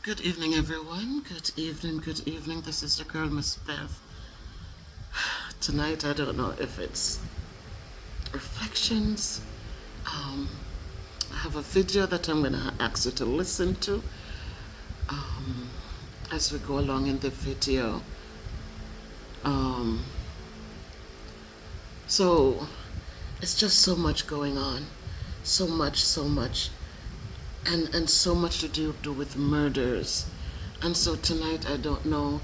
Good evening, everyone. Good evening, good evening. This is your girl, Miss Bev. Tonight, I don't know if it's reflections. I have a video that I'm going to ask you to listen to as we go along in the video. So, it's just so much going on. So much. And so much to do with murders. And so tonight I don't know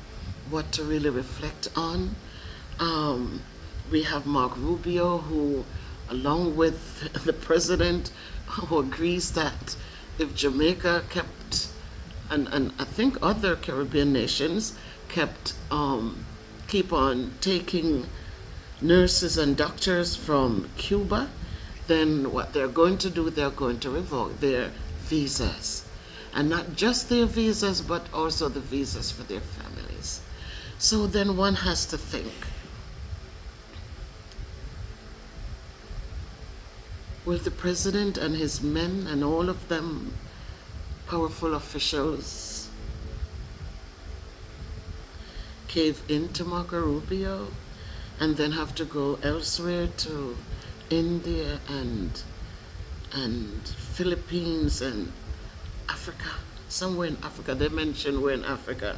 what to really reflect on. We have Mark Rubio, who, along with the president, who agrees that if Jamaica kept, and I think other Caribbean nations keep on taking nurses and doctors from Cuba, then what they're going to do, they're going to revoke their visas, and not just their visas but also the visas for their families. So then one has to think, will the president and his men and all of them powerful officials cave into Marco Rubio and then have to go elsewhere to India and Philippines and Africa, somewhere in Africa, they mentioned we're in Africa,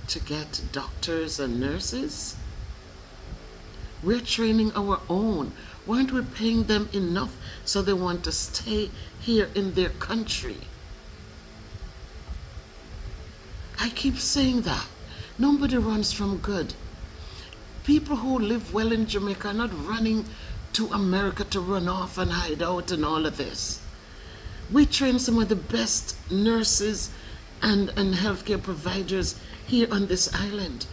to get doctors and nurses? We're training our own. Weren't we paying them enough so they want to stay here in their country? I keep saying that. Nobody runs from good. People who live well in Jamaica are not running to America to run off and hide out and all of this. We train some of the best nurses and healthcare providers here on this island.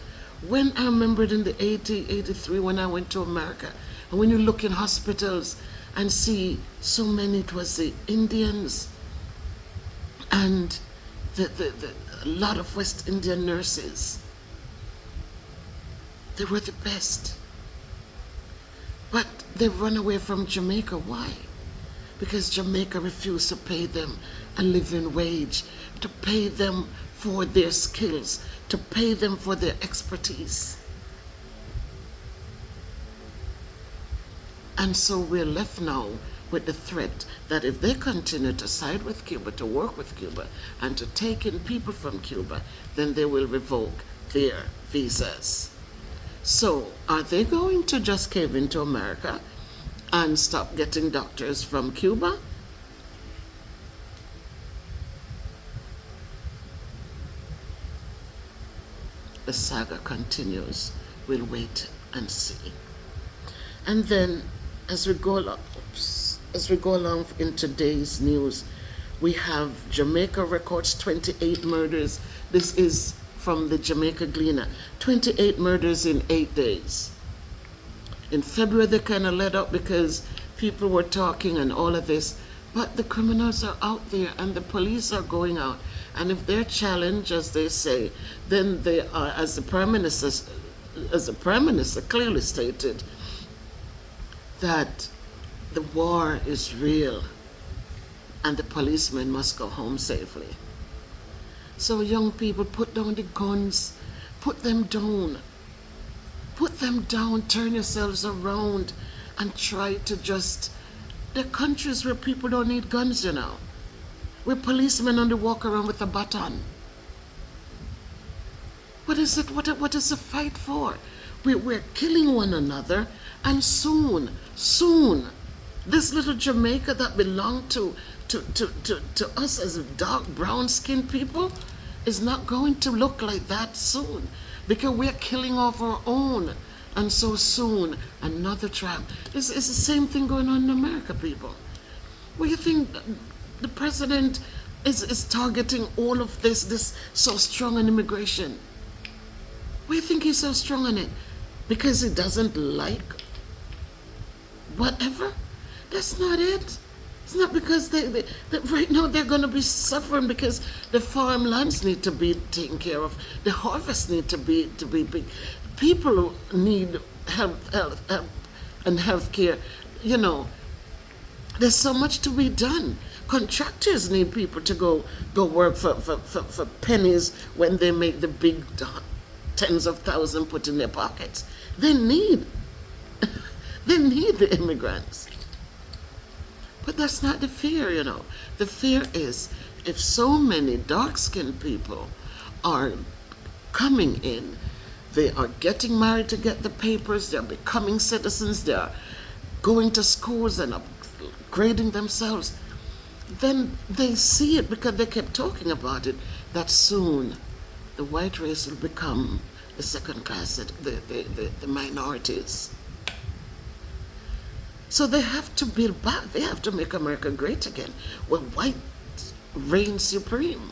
When I remembered in the 83 when I went to America, and when you look in hospitals and see so many, it was the Indians and a lot of West Indian nurses. They were the best. But they run away from Jamaica. Why? Because Jamaica refused to pay them a living wage, to pay them for their skills, to pay them for their expertise. And so we're left now with the threat that if they continue to side with Cuba, to work with Cuba, and to take in people from Cuba, then they will revoke their visas. So, are they going to just cave into America and stop getting doctors from Cuba? The saga continues. We'll wait and see. And then, as we go along in today's news, we have Jamaica records 28 murders. This is from the Jamaica Gleaner. 28 murders in 8 days. In February, they kind of let up because people were talking and all of this, but the criminals are out there and the police are going out. And if they're challenged, as they say, then they are, as the Prime Minister clearly stated, that the war is real and the policemen must go home safely. So young people, put down the guns, put them down, turn yourselves around and try to just, there are countries where people don't need guns, you know. We're policemen only walk around with a baton. What is it? What is the fight for? We're killing one another, and soon, this little Jamaica that belonged to us as dark brown skinned people is not going to look like that soon, because we're killing off our own. And so soon, another tribe. It's the same thing going on in America, people. What do you think the president is targeting all of this so strong on immigration? Why do you think he's so strong on it? Because he doesn't like whatever? That's not it. It's not because they right now they're going to be suffering because the farmlands need to be taken care of. The harvests need to be big. People need health and health care. You know, there's so much to be done. Contractors need people to go work for pennies when they make the big tens of thousands put in their pockets. They need the immigrants. But that's not the fear, you know. The fear is if so many dark-skinned people are coming in, they are getting married to get the papers, they're becoming citizens, they're going to schools and upgrading themselves, then they see it because they kept talking about it, that soon the white race will become the second class, the minorities. So they have to build back. They have to make America great again, where white reigns supreme.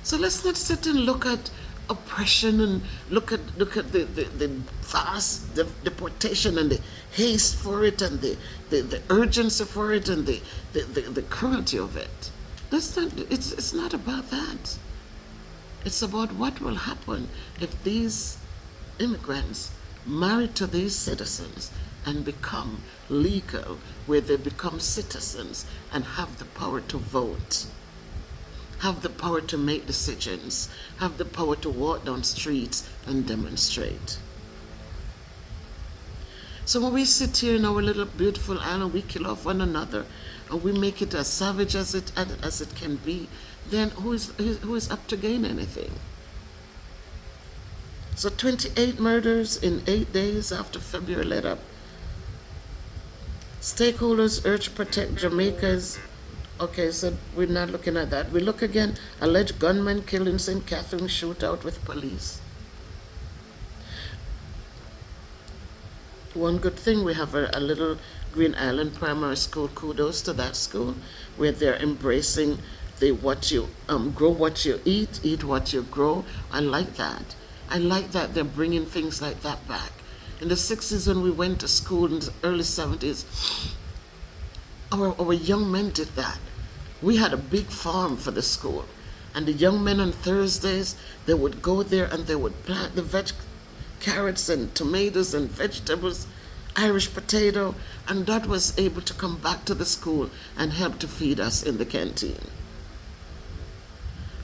So let's not sit and look at oppression and look at the vast deportation and the haste for it and the urgency for it and the cruelty of it. That's not. It's not about that. It's about what will happen if these immigrants marry to these citizens and become legal, where they become citizens and have the power to vote, have the power to make decisions, have the power to walk down streets and demonstrate. So when we sit here in our little beautiful island, we kill off one another, and we make it as savage as it can be, then who is up to gain anything? So 28 murders in 8 days after February let up. Stakeholders urge to protect Jamaica's. Okay, so we're not looking at that. We look again, alleged gunman killed in St. Catherine shootout with police. One good thing, we have a little Green Island primary school. Kudos to that school, where they're embracing the what you grow what you eat what you grow. I like that. I like that they're bringing things like that back. In the 60s, when we went to school, in the early 70s, our young men did that. We had a big farm for the school, and the young men on Thursdays, they would go there and they would plant the carrots and tomatoes and vegetables, Irish potato, and that was able to come back to the school and help to feed us in the canteen.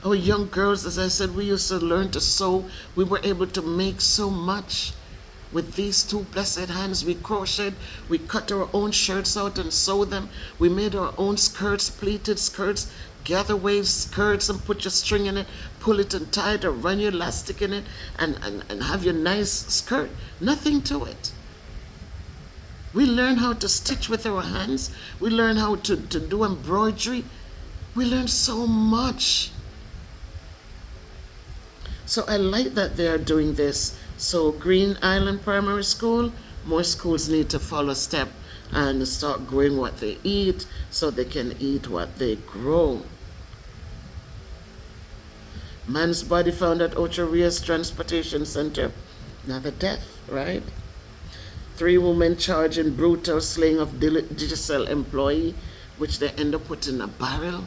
Our young girls, as I said, we used to learn to sew. We were able to make so much with these two blessed hands. We crocheted, we cut our own shirts out and sew them. We made our own skirts, pleated skirts, gather wave skirts and put your string in it, pull it and tie it or run your elastic in it and have your nice skirt. Nothing to it. We learn how to stitch with our hands. We learn how to do embroidery. We learn so much. So I like that they are doing this. So Green Island Primary School, more schools need to follow step and start growing what they eat so they can eat what they grow. Man's body found at Ocho Rios Transportation Center. Another death, right? 3 women charged in brutal slaying of Digicel employee, which they end up putting in a barrel.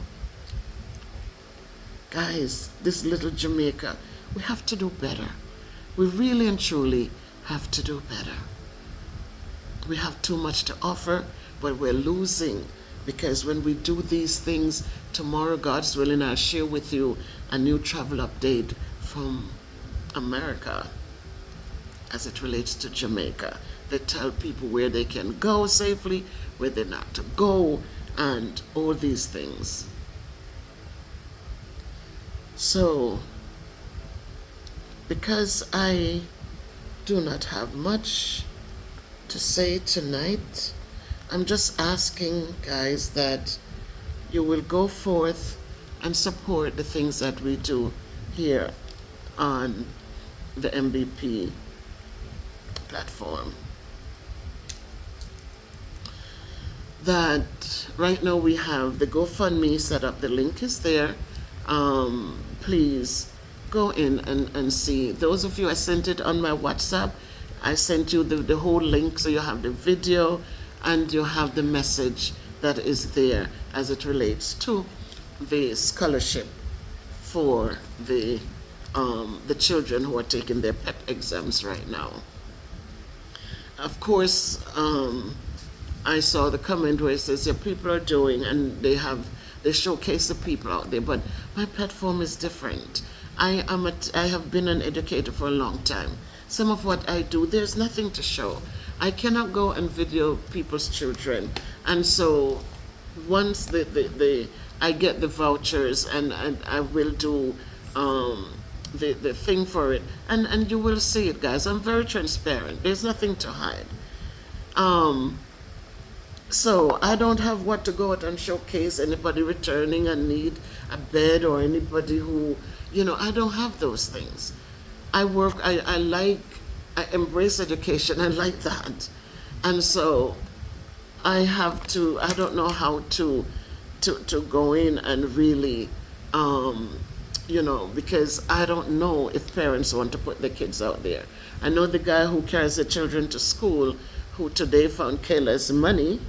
Guys, this little Jamaica, we have to do better. We really and truly have to do better. We have too much to offer, but we're losing, because when we do these things, tomorrow, God's willing, I'll share with you a new travel update from America as it relates to Jamaica. They tell people where they can go safely, where they're not to go, and all these things. So, because I do not have much to say tonight, I'm just asking, guys, that you will go forth and support the things that we do here on the MBP platform. That right now we have the GoFundMe set up. The link is there. Please go in and see. Those of you, I sent it on my WhatsApp. I sent you the whole link, so you have the video and you have the message that is there as it relates to the scholarship for the children who are taking their PEP exams right now. Of course, I saw the comment where it says, yeah, people are doing, and they showcase the people out there, but my platform is different. I have been an educator for a long time. Some of what I do, there's nothing to show. I cannot go and video people's children, and so once I get the vouchers, and I will do the thing for it, and you will see it, guys. I'm very transparent. There's nothing to hide. So I don't have what to go out and showcase anybody returning and need a bed, or anybody who, I don't have those things. I embrace education. I like that. And so I don't know how to go in and really, because I don't know if parents want to put their kids out there. I know the guy who carries the children to school, who today found Kayla's money,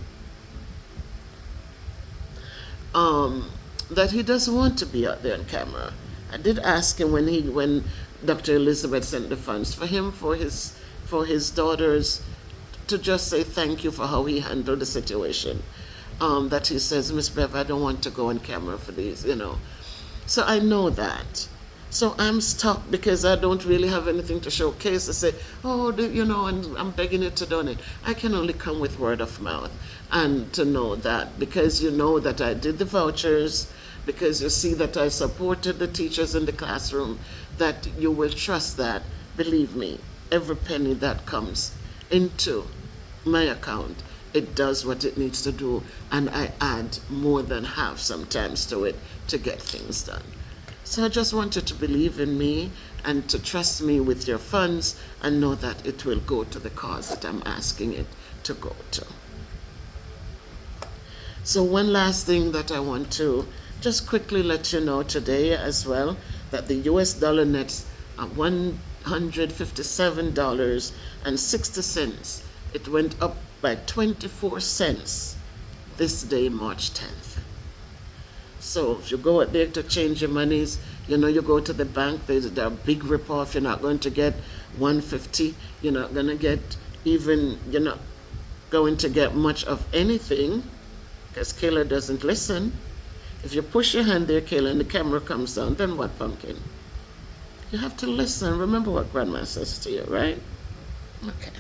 that he doesn't want to be out there on camera. I did ask him when Dr. Elizabeth sent the funds for him, for his daughters, to just say thank you for how he handled the situation. That he says, Miss Bev, I don't want to go on camera for these, So I know that. So I'm stuck because I don't really have anything to showcase to say, and I'm begging you to donate. I can only come with word of mouth, and to know that, because you know that I did the vouchers, because you see that I supported the teachers in the classroom, that you will trust that. Believe me, every penny that comes into my account, it does what it needs to do, and I add more than half sometimes to it to get things done. So I just want you to believe in me and to trust me with your funds, and know that it will go to the cause that I'm asking it to go to. So one last thing that I want to just quickly let you know today as well, that the US dollar nets $157.60. It went up by 24 cents this day, March 10th. So if you go out there to change your monies, you go to the bank, they're a big rip-off. You're not going to get 150. You're not going to get you're not going to get much of anything, because Kayla doesn't listen. If you push your hand there, Kayla, and the camera comes down, then what, pumpkin? You have to listen. Remember what Grandma says to you, right? Okay.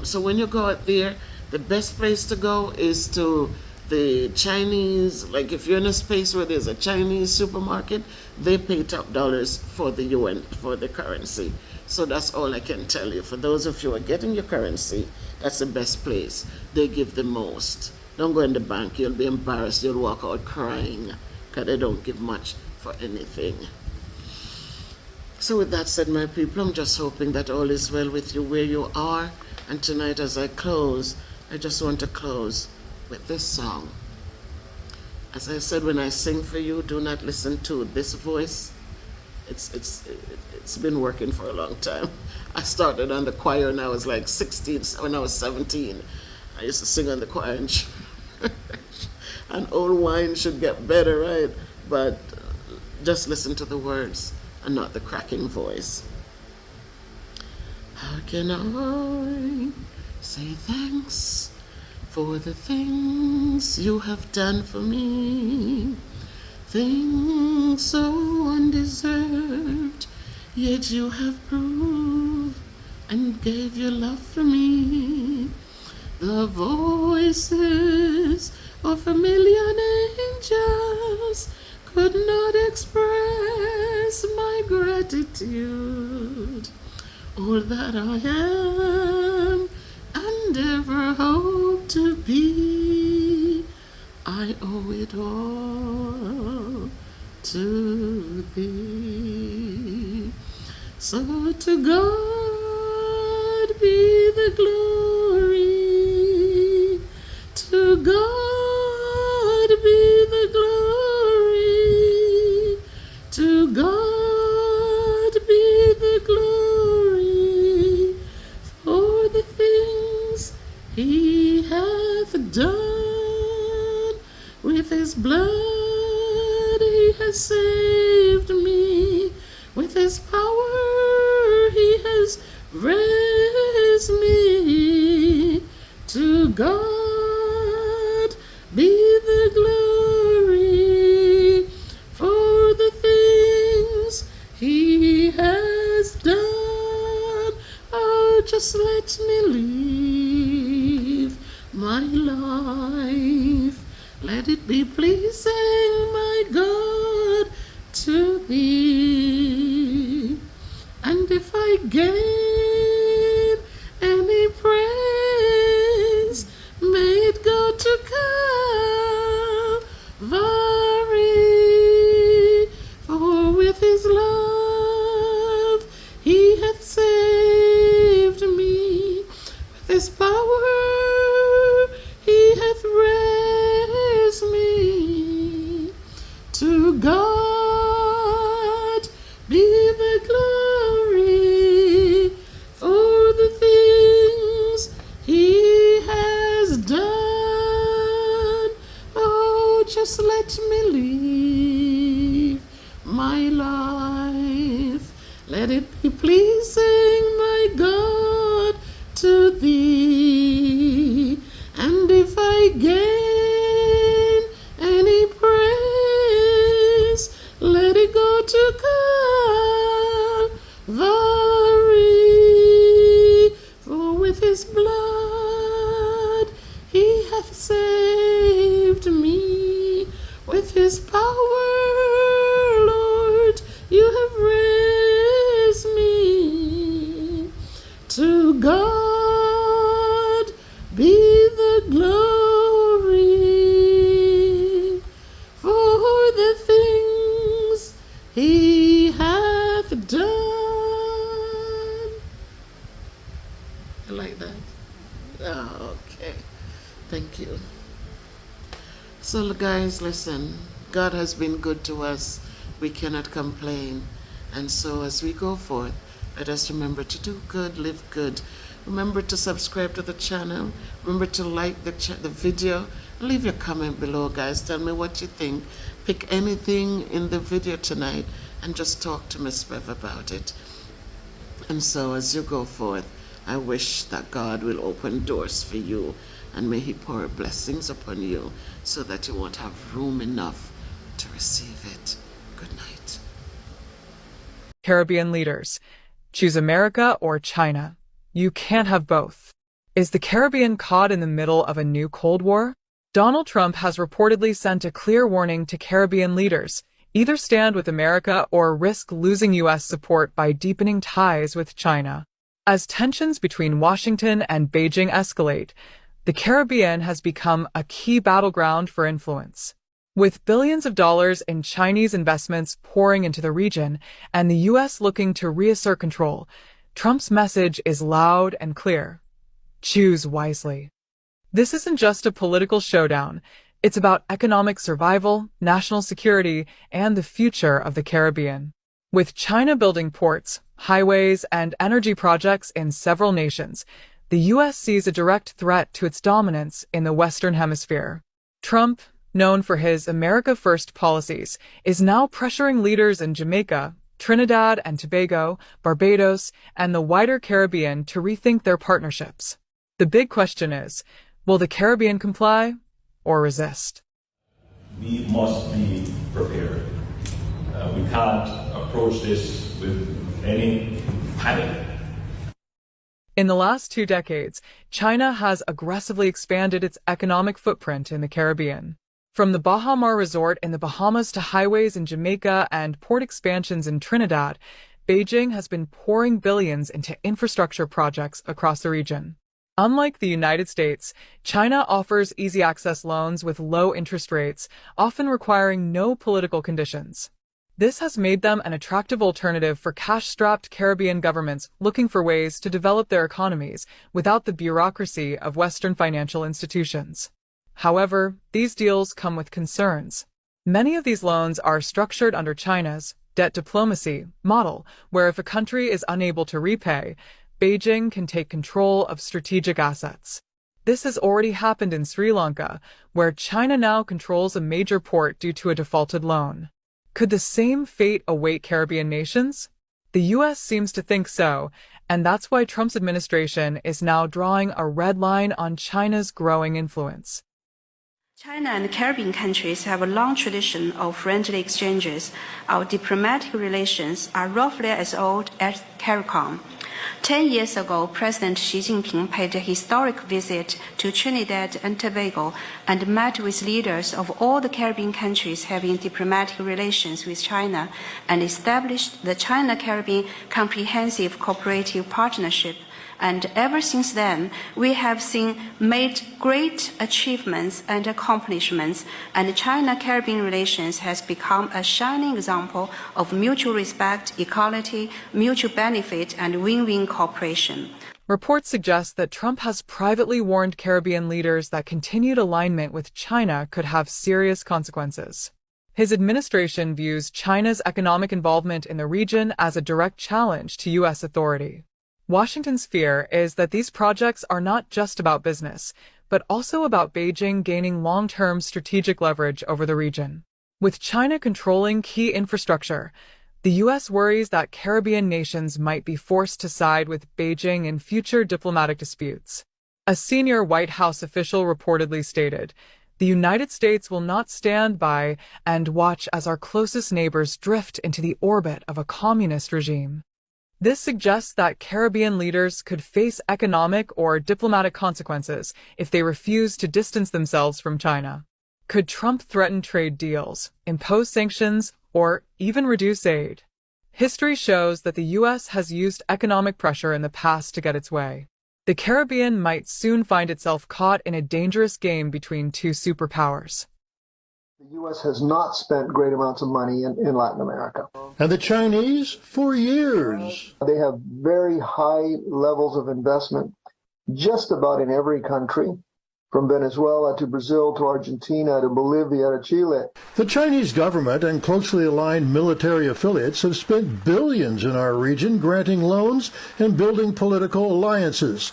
So when you go out there, the best place to go is to the Chinese, like if you're in a space where there's a Chinese supermarket, they pay top dollars for the yuan, for the currency. So that's all I can tell you. For those of you who are getting your currency, that's the best place. They give the most. Don't go in the bank. You'll be embarrassed. You'll walk out crying, because they don't give much for anything. So with that said, my people, I'm just hoping that all is well with you where you are. And tonight as I close, I just want to close with this song. As I said, when I sing for you, do not listen to this voice. It's been working for a long time. I started on the choir when I was like 16. When I was 17, I used to sing on the choir in church. And old wine should get better, right? But just listen to the words and not the cracking voice. How can I say thanks for the things you have done for me? Things so undeserved, yet you have proved and gave your love for me. The voices of a million angels could not express my gratitude. All that I am and ever hope to be, I owe it all to thee. So to God be the glory, to God be the glory, to God be the glory for the things he hath done. With his blood he has saved me, with his power he has raised me. To God be the glory for the things he has done. Oh, just let me live my life. Let it be pleasing, my God, to thee. And if I gain any praise, may it go to Calvary. For with his love he hath saved me, with his power he hath raised me. To God be the glory for the things he has done. Oh, just let me live my life. Let it be pleasing, my God, to thee. And if I gain any praise, let it go to Calvary. For with his blood he hath saved me, with his power, Lord, you have raised me. To God be the glory for the things he hath done. You like that? Oh, okay. Thank you. So, guys, listen. God has been good to us. We cannot complain. And so, as we go forth, let us remember to do good, live good. Remember to subscribe to the channel. Remember to like the video. Leave your comment below, guys. Tell me what you think. Pick anything in the video tonight and just talk to Miss Bev about it. And so as you go forth, I wish that God will open doors for you, and may he pour blessings upon you so that you won't have room enough to receive it. Good night. Caribbean leaders. Choose America or China. You can't have both. Is the Caribbean caught in the middle of a new Cold War? Donald Trump has reportedly sent a clear warning to Caribbean leaders. Either stand with America or risk losing U.S. support by deepening ties with China. As tensions between Washington and Beijing escalate, the Caribbean has become a key battleground for influence. With billions of dollars in Chinese investments pouring into the region and the U.S. looking to reassert control, Trump's message is loud and clear. Choose wisely. This isn't just a political showdown. It's about economic survival, national security, and the future of the Caribbean. With China building ports, highways, and energy projects in several nations, the U.S. sees a direct threat to its dominance in the Western Hemisphere. Trump, known for his America First policies, is now pressuring leaders in Jamaica, Trinidad and Tobago, Barbados, and the wider Caribbean to rethink their partnerships. The big question is, will the Caribbean comply or resist? We must be prepared. We can't approach this with any panic. In the last 2 decades, China has aggressively expanded its economic footprint in the Caribbean. From the Baha Mar Resort in the Bahamas to highways in Jamaica and port expansions in Trinidad, Beijing has been pouring billions into infrastructure projects across the region. Unlike the United States, China offers easy access loans with low interest rates, often requiring no political conditions. This has made them an attractive alternative for cash-strapped Caribbean governments looking for ways to develop their economies without the bureaucracy of Western financial institutions. However, these deals come with concerns. Many of these loans are structured under China's debt diplomacy model, where if a country is unable to repay, Beijing can take control of strategic assets. This has already happened in Sri Lanka, where China now controls a major port due to a defaulted loan. Could the same fate await Caribbean nations? The U.S. seems to think so, and that's why Trump's administration is now drawing a red line on China's growing influence. China and Caribbean countries have a long tradition of friendly exchanges. Our diplomatic relations are roughly as old as CARICOM. 10 years ago, President Xi Jinping paid a historic visit to Trinidad and Tobago and met with leaders of all the Caribbean countries having diplomatic relations with China and established the China-Caribbean Comprehensive Cooperative Partnership. And ever since then, we have made great achievements and accomplishments, and China-Caribbean relations has become a shining example of mutual respect, equality, mutual benefit, and win-win cooperation. Reports suggest that Trump has privately warned Caribbean leaders that continued alignment with China could have serious consequences. His administration views China's economic involvement in the region as a direct challenge to U.S. authority. Washington's fear is that these projects are not just about business, but also about Beijing gaining long-term strategic leverage over the region. With China controlling key infrastructure, the U.S. worries that Caribbean nations might be forced to side with Beijing in future diplomatic disputes. A senior White House official reportedly stated, "The United States will not stand by and watch as our closest neighbors drift into the orbit of a communist regime." This suggests that Caribbean leaders could face economic or diplomatic consequences if they refuse to distance themselves from China. Could Trump threaten trade deals, impose sanctions, or even reduce aid? History shows that the U.S. has used economic pressure in the past to get its way. The Caribbean might soon find itself caught in a dangerous game between two superpowers. The U.S. has not spent great amounts of money in Latin America. And the Chinese, for years. They have very high levels of investment just about in every country, from Venezuela to Brazil to Argentina to Bolivia to Chile. The Chinese government and closely aligned military affiliates have spent billions in our region granting loans and building political alliances.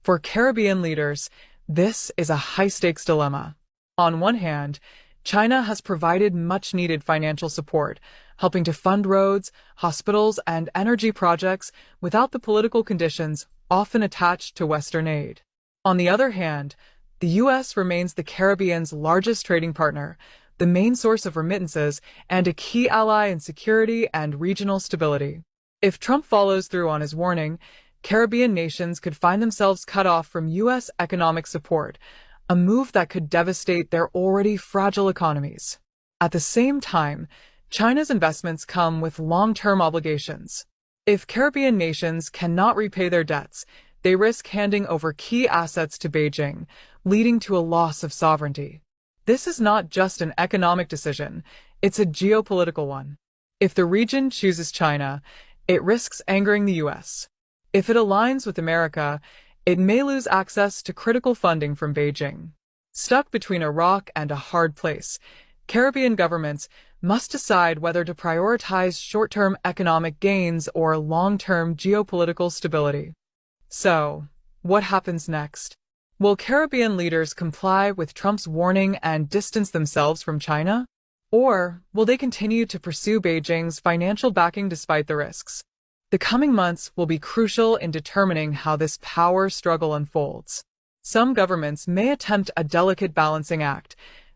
For Caribbean leaders, this is a high-stakes dilemma. On one hand, China has provided much-needed financial support, helping to fund roads, hospitals, and energy projects without the political conditions often attached to Western aid. On the other hand, the U.S. remains the Caribbean's largest trading partner, the main source of remittances, and a key ally in security and regional stability. If Trump follows through on his warning, Caribbean nations could find themselves cut off from U.S. economic support, a move that could devastate their already fragile economies. At the same time, China's investments come with long-term obligations. If Caribbean nations cannot repay their debts, they risk handing over key assets to Beijing, leading to a loss of sovereignty. This is not just an economic decision, it's a geopolitical one. If the region chooses China, it risks angering the U.S. If it aligns with America, it may lose access to critical funding from Beijing. Stuck between a rock and a hard place, Caribbean governments must decide whether to prioritize short-term economic gains or long-term geopolitical stability. So, what happens next? Will Caribbean leaders comply with Trump's warning and distance themselves from China? Or will they continue to pursue Beijing's financial backing despite the risks? The coming months will be crucial in determining how this power struggle unfolds. Some governments may attempt a delicate balancing act,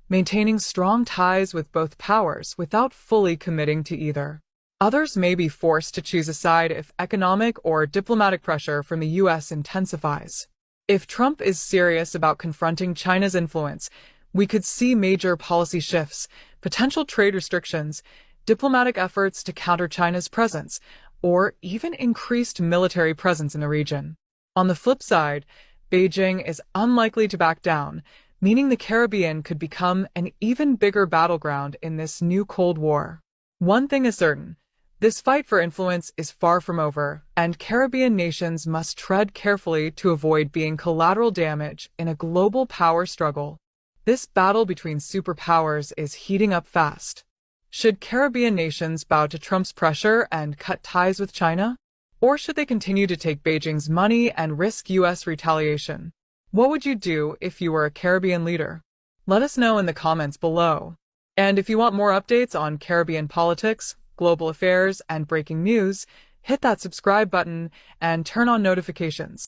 maintaining strong ties with both powers without fully committing to either. Others may be forced to choose a side if economic or diplomatic pressure from the U.S. intensifies. If Trump is serious about confronting China's influence, we could see major policy shifts, potential trade restrictions, diplomatic efforts to counter China's presence, or even increased military presence in the region. On the flip side, Beijing is unlikely to back down, meaning the Caribbean could become an even bigger battleground in this new Cold War. One thing is certain, this fight for influence is far from over, and Caribbean nations must tread carefully to avoid being collateral damage in a global power struggle. This battle between superpowers is heating up fast. Should Caribbean nations bow to Trump's pressure and cut ties with China? Or should they continue to take Beijing's money and risk U.S. retaliation? What would you do if you were a Caribbean leader? Let us know in the comments below. And if you want more updates on Caribbean politics, global affairs, and breaking news, hit that subscribe button and turn on notifications.